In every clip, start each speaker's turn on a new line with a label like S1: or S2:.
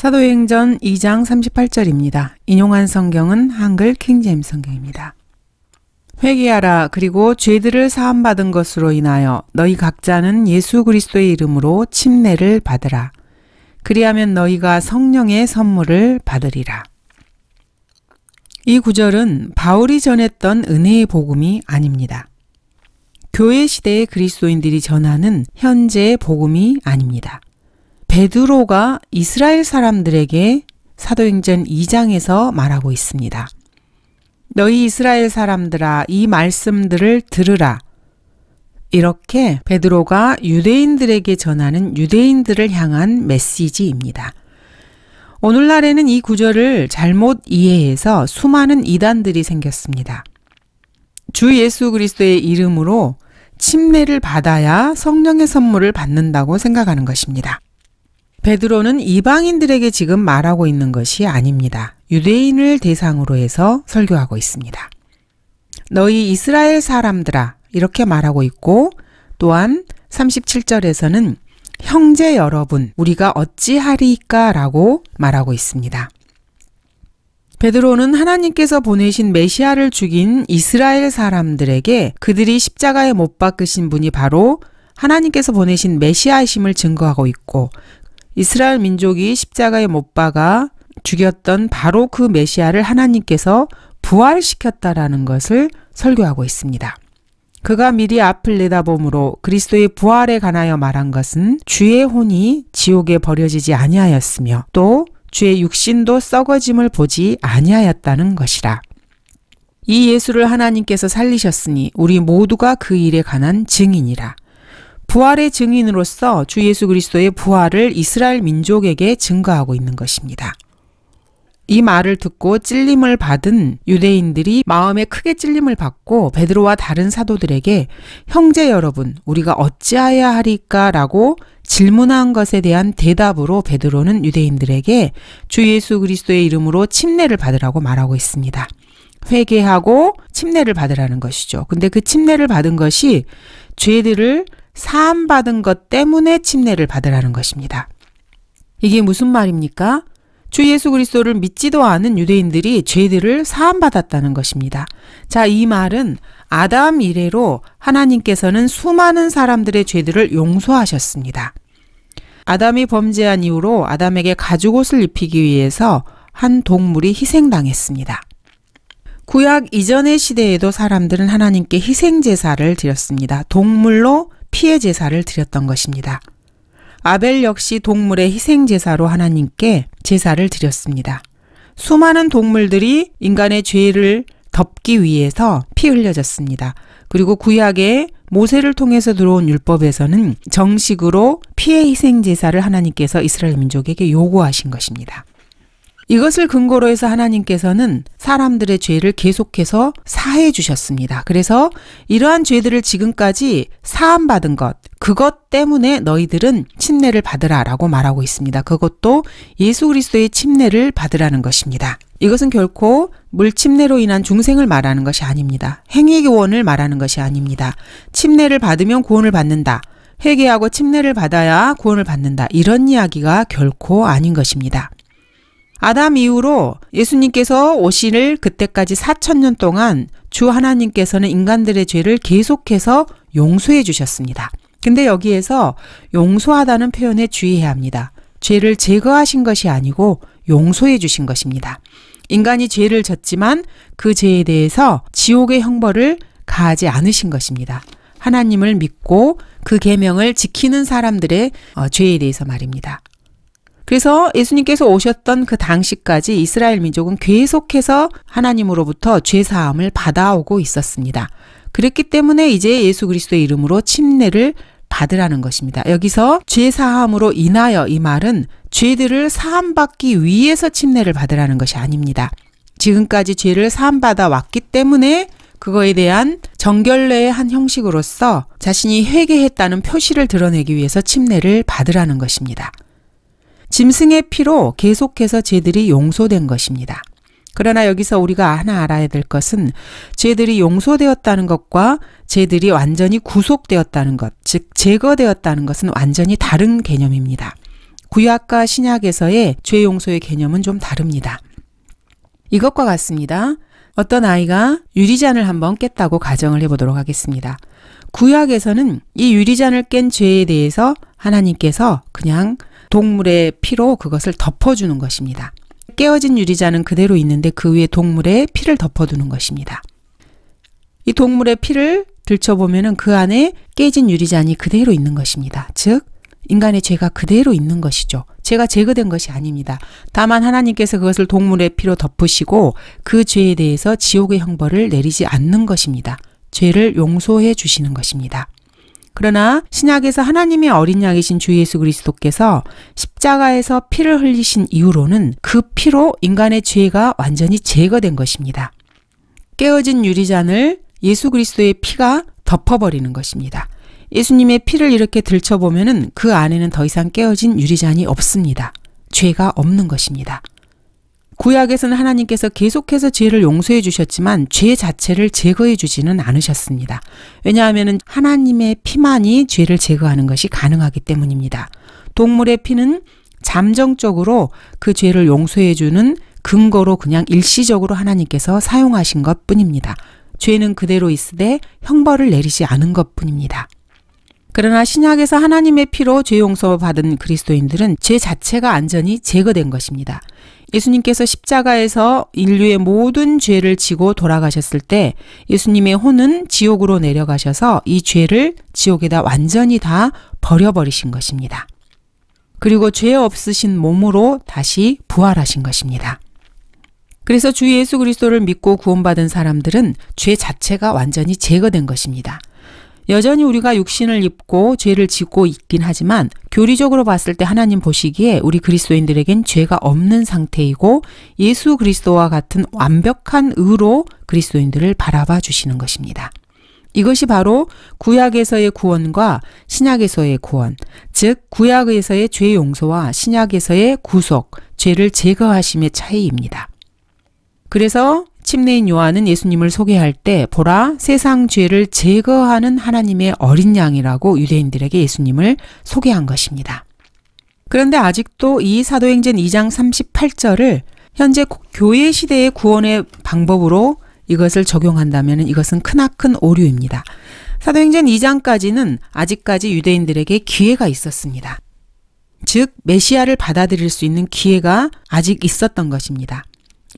S1: 사도행전 2장 38절입니다. 인용한 성경은 한글 킹제임스 성경입니다. 회개하라. 그리고 죄들을 사함받은 것으로 인하여 너희 각자는 예수 그리스도의 이름으로 침례를 받으라. 그리하면 너희가 성령의 선물을 받으리라. 이 구절은 바울이 전했던 은혜의 복음이 아닙니다. 교회 시대의 그리스도인들이 전하는 현재의 복음이 아닙니다. 베드로가 이스라엘 사람들에게 사도행전 2장에서 말하고 있습니다. 너희 이스라엘 사람들아, 이 말씀들을 들으라. 이렇게 베드로가 유대인들에게 전하는 유대인들을 향한 메시지입니다. 오늘날에는 이 구절을 잘못 이해해서 수많은 이단들이 생겼습니다. 주 예수 그리스도의 이름으로 침례를 받아야 성령의 선물을 받는다고 생각하는 것입니다. 베드로는 이방인들에게 지금 말하고 있는 것이 아닙니다. 유대인을 대상으로 해서 설교하고 있습니다. 너희 이스라엘 사람들아, 이렇게 말하고 있고, 또한 37절에서는 형제 여러분, 우리가 어찌하리까 라고 말하고 있습니다. 베드로는 하나님께서 보내신 메시아를 죽인 이스라엘 사람들에게 그들이 십자가에 못 박으신 분이 바로 하나님께서 보내신 메시아이심을 증거하고 있고, 이스라엘 민족이 십자가에 못 박아 죽였던 바로 그 메시아를 하나님께서 부활시켰다라는 것을 설교하고 있습니다. 그가 미리 앞을 내다보므로 그리스도의 부활에 관하여 말한 것은 주의 혼이 지옥에 버려지지 아니하였으며 또 주의 육신도 썩어짐을 보지 아니하였다는 것이라. 이 예수를 하나님께서 살리셨으니 우리 모두가 그 일에 관한 증인이라. 부활의 증인으로서 주 예수 그리스도의 부활을 이스라엘 민족에게 증거하고 있는 것입니다. 이 말을 듣고 찔림을 받은 유대인들이 마음에 크게 찔림을 받고 베드로와 다른 사도들에게 형제 여러분, 우리가 어찌하여야 하리까? 라고 질문한 것에 대한 대답으로 베드로는 유대인들에게 주 예수 그리스도의 이름으로 침례를 받으라고 말하고 있습니다. 회개하고 침례를 받으라는 것이죠. 근데 그 침례를 받은 것이 죄들을 사함받은 것 때문에 침례를 받으라는 것입니다. 이게 무슨 말입니까? 주 예수 그리스도를 믿지도 않은 유대인들이 죄들을 사함받았다는 것입니다. 자, 이 말은 아담 이래로 하나님께서는 수많은 사람들의 죄들을 용서하셨습니다. 아담이 범죄한 이후로 아담에게 가죽옷을 입히기 위해서 한 동물이 희생당했습니다. 구약 이전의 시대에도 사람들은 하나님께 희생제사를 드렸습니다. 동물로 피해 제사를 드렸던 것입니다. 아벨 역시 동물의 희생 제사로 하나님께 제사를 드렸습니다. 수많은 동물들이 인간의 죄를 덮기 위해서 피 흘려졌습니다. 그리고 구약의 모세를 통해서 들어온 율법에서는 정식으로 피해 희생 제사를 하나님께서 이스라엘 민족에게 요구하신 것입니다. 이것을 근거로 해서 하나님께서는 사람들의 죄를 계속해서 사해 주셨습니다. 그래서 이러한 죄들을 지금까지 사함받은 것, 그것 때문에 너희들은 침례를 받으라 라고 말하고 있습니다. 그것도 예수 그리스도의 침례를 받으라는 것입니다. 이것은 결코 물침례로 인한 중생을 말하는 것이 아닙니다. 행위구원을 말하는 것이 아닙니다. 침례를 받으면 구원을 받는다. 회개하고 침례를 받아야 구원을 받는다. 이런 이야기가 결코 아닌 것입니다. 아담 이후로 예수님께서 오실 그때까지 4000년 동안 주 하나님께서는 인간들의 죄를 계속해서 용서해 주셨습니다. 근데 여기에서 용서하다는 표현에 주의해야 합니다. 죄를 제거하신 것이 아니고 용서해 주신 것입니다. 인간이 죄를 졌지만 그 죄에 대해서 지옥의 형벌을 가하지 않으신 것입니다. 하나님을 믿고 그 계명을 지키는 사람들의 죄에 대해서 말입니다. 그래서 예수님께서 오셨던 그 당시까지 이스라엘 민족은 계속해서 하나님으로부터 죄사함을 받아오고 있었습니다. 그랬기 때문에 이제 예수 그리스도의 이름으로 침례를 받으라는 것입니다. 여기서 죄사함으로 인하여 이 말은 죄들을 사함받기 위해서 침례를 받으라는 것이 아닙니다. 지금까지 죄를 사함받아 왔기 때문에 그거에 대한 정결례의 한 형식으로서 자신이 회개했다는 표시를 드러내기 위해서 침례를 받으라는 것입니다. 짐승의 피로 계속해서 죄들이 용서된 것입니다. 그러나 여기서 우리가 하나 알아야 될 것은 죄들이 용서되었다는 것과 죄들이 완전히 구속되었다는 것, 즉 제거되었다는 것은 완전히 다른 개념입니다. 구약과 신약에서의 죄 용서의 개념은 좀 다릅니다. 이것과 같습니다. 어떤 아이가 유리잔을 한번 깼다고 가정을 해보도록 하겠습니다. 구약에서는 이 유리잔을 깬 죄에 대해서 하나님께서 그냥 동물의 피로 그것을 덮어주는 것입니다. 깨어진 유리잔은 그대로 있는데 그 위에 동물의 피를 덮어두는 것입니다. 이 동물의 피를 들춰보면 그 안에 깨진 유리잔이 그대로 있는 것입니다. 즉 인간의 죄가 그대로 있는 것이죠. 죄가 제거된 것이 아닙니다. 다만 하나님께서 그것을 동물의 피로 덮으시고 그 죄에 대해서 지옥의 형벌을 내리지 않는 것입니다. 죄를 용서해 주시는 것입니다. 그러나 신약에서 하나님의 어린 양이신 주 예수 그리스도께서 십자가에서 피를 흘리신 이후로는 그 피로 인간의 죄가 완전히 제거된 것입니다. 깨어진 유리잔을 예수 그리스도의 피가 덮어버리는 것입니다. 예수님의 피를 이렇게 들춰보면은 그 안에는 더 이상 깨어진 유리잔이 없습니다. 죄가 없는 것입니다. 구약에서는 하나님께서 계속해서 죄를 용서해 주셨지만 죄 자체를 제거해 주지는 않으셨습니다. 왜냐하면 하나님의 피만이 죄를 제거하는 것이 가능하기 때문입니다. 동물의 피는 잠정적으로 그 죄를 용서해 주는 근거로 그냥 일시적으로 하나님께서 사용하신 것 뿐입니다. 죄는 그대로 있으되 형벌을 내리지 않은 것 뿐입니다. 그러나 신약에서 하나님의 피로 죄 용서받은 그리스도인들은 죄 자체가 완전히 제거된 것입니다. 예수님께서 십자가에서 인류의 모든 죄를 지고 돌아가셨을 때 예수님의 혼은 지옥으로 내려가셔서 이 죄를 지옥에다 완전히 다 버려버리신 것입니다. 그리고 죄 없으신 몸으로 다시 부활하신 것입니다. 그래서 주 예수 그리스도를 믿고 구원받은 사람들은 죄 자체가 완전히 제거된 것입니다. 여전히 우리가 육신을 입고 죄를 짓고 있긴 하지만 교리적으로 봤을 때 하나님 보시기에 우리 그리스도인들에겐 죄가 없는 상태이고 예수 그리스도와 같은 완벽한 의로 그리스도인들을 바라봐 주시는 것입니다. 이것이 바로 구약에서의 구원과 신약에서의 구원, 즉 구약에서의 죄 용서와 신약에서의 구속, 죄를 제거하심의 차이입니다. 그래서 침례인 요한은 예수님을 소개할 때 보라 세상 죄를 제거하는 하나님의 어린 양이라고 유대인들에게 예수님을 소개한 것입니다. 그런데 아직도 이 사도행전 2장 38절을 현재 교회 시대의 구원의 방법으로 이것을 적용한다면 이것은 크나큰 오류입니다. 사도행전 2장까지는 아직까지 유대인들에게 기회가 있었습니다. 즉 메시아를 받아들일 수 있는 기회가 아직 있었던 것입니다.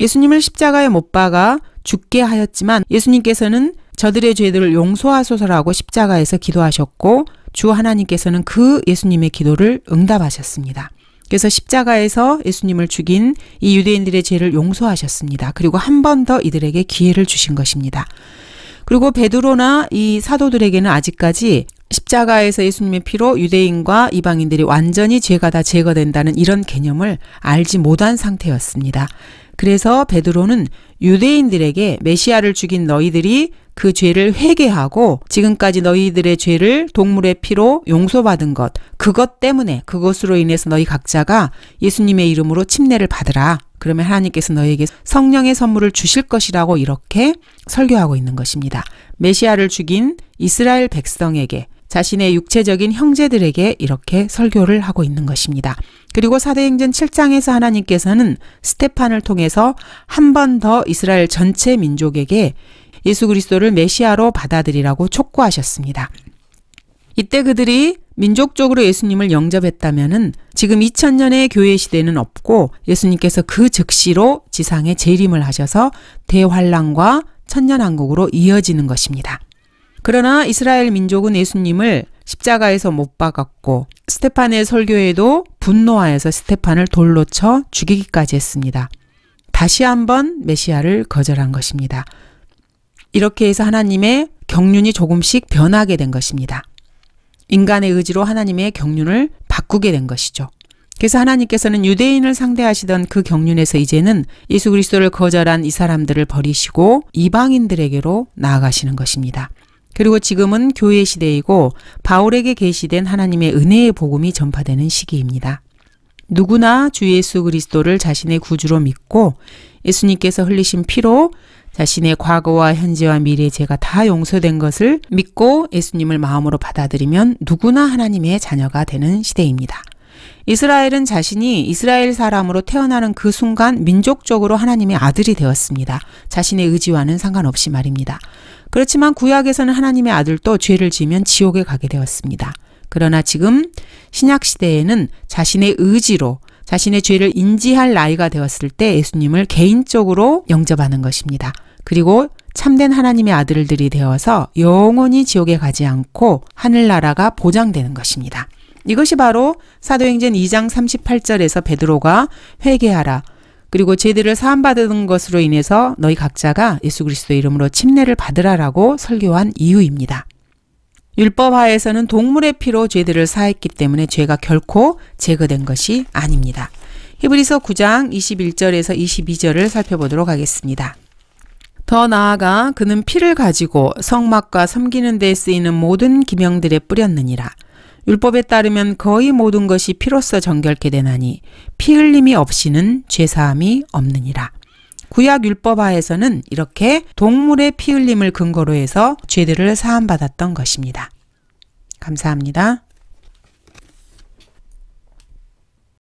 S1: 예수님을 십자가에 못 박아 죽게 하였지만 예수님께서는 저들의 죄들을 용서하소서라고 십자가에서 기도하셨고 주 하나님께서는 그 예수님의 기도를 응답하셨습니다. 그래서 십자가에서 예수님을 죽인 이 유대인들의 죄를 용서하셨습니다. 그리고 한 번 더 이들에게 기회를 주신 것입니다. 그리고 베드로나 이 사도들에게는 아직까지 십자가에서 예수님의 피로 유대인과 이방인들이 완전히 죄가 다 제거된다는 이런 개념을 알지 못한 상태였습니다. 그래서 베드로는 유대인들에게 메시아를 죽인 너희들이 그 죄를 회개하고 지금까지 너희들의 죄를 동물의 피로 용서받은 것, 그것 때문에 그것으로 인해서 너희 각자가 예수님의 이름으로 침례를 받으라. 그러면 하나님께서 너희에게 성령의 선물을 주실 것이라고 이렇게 설교하고 있는 것입니다. 메시아를 죽인 이스라엘 백성에게 자신의 육체적인 형제들에게 이렇게 설교를 하고 있는 것입니다. 그리고 사도행전 7장에서 하나님께서는 스테판을 통해서 한 번 더 이스라엘 전체 민족에게 예수 그리스도를 메시아로 받아들이라고 촉구하셨습니다. 이때 그들이 민족적으로 예수님을 영접했다면은 지금 2000년의 교회 시대는 없고 예수님께서 그 즉시로 지상에 재림을 하셔서 대환란과 천년왕국으로 이어지는 것입니다. 그러나 이스라엘 민족은 예수님을 십자가에서 못 박았고 스테판의 설교에도 분노하여서 스테판을 돌로 쳐 죽이기까지 했습니다. 다시 한번 메시아를 거절한 것입니다. 이렇게 해서 하나님의 경륜이 조금씩 변하게 된 것입니다. 인간의 의지로 하나님의 경륜을 바꾸게 된 것이죠. 그래서 하나님께서는 유대인을 상대하시던 그 경륜에서 이제는 예수 그리스도를 거절한 이 사람들을 버리시고 이방인들에게로 나아가시는 것입니다. 그리고 지금은 교회 시대이고 바울에게 계시된 하나님의 은혜의 복음이 전파되는 시기입니다. 누구나 주 예수 그리스도를 자신의 구주로 믿고 예수님께서 흘리신 피로 자신의 과거와 현재와 미래의 죄가 다 용서된 것을 믿고 예수님을 마음으로 받아들이면 누구나 하나님의 자녀가 되는 시대입니다. 이스라엘은 자신이 이스라엘 사람으로 태어나는 그 순간 민족적으로 하나님의 아들이 되었습니다. 자신의 의지와는 상관없이 말입니다. 그렇지만 구약에서는 하나님의 아들도 죄를 지으면 지옥에 가게 되었습니다. 그러나 지금 신약시대에는 자신의 의지로 자신의 죄를 인지할 나이가 되었을 때 예수님을 개인적으로 영접하는 것입니다. 그리고 참된 하나님의 아들들이 되어서 영원히 지옥에 가지 않고 하늘나라가 보장되는 것입니다. 이것이 바로 사도행전 2장 38절에서 베드로가 회개하라. 그리고 죄들을 사함받은 것으로 인해서 너희 각자가 예수 그리스도의 이름으로 침례를 받으라라고 설교한 이유입니다. 율법하에서는 동물의 피로 죄들을 사했기 때문에 죄가 결코 제거된 것이 아닙니다. 히브리서 9장 21절에서 22절을 살펴보도록 하겠습니다. 더 나아가 그는 피를 가지고 성막과 섬기는 데 쓰이는 모든 기명들에 뿌렸느니라. 율법에 따르면 거의 모든 것이 피로써 정결케 되나니 피 흘림이 없이는 죄사함이 없느니라. 구약 율법하에서는 이렇게 동물의 피 흘림을 근거로 해서 죄들을 사함받았던 것입니다. 감사합니다.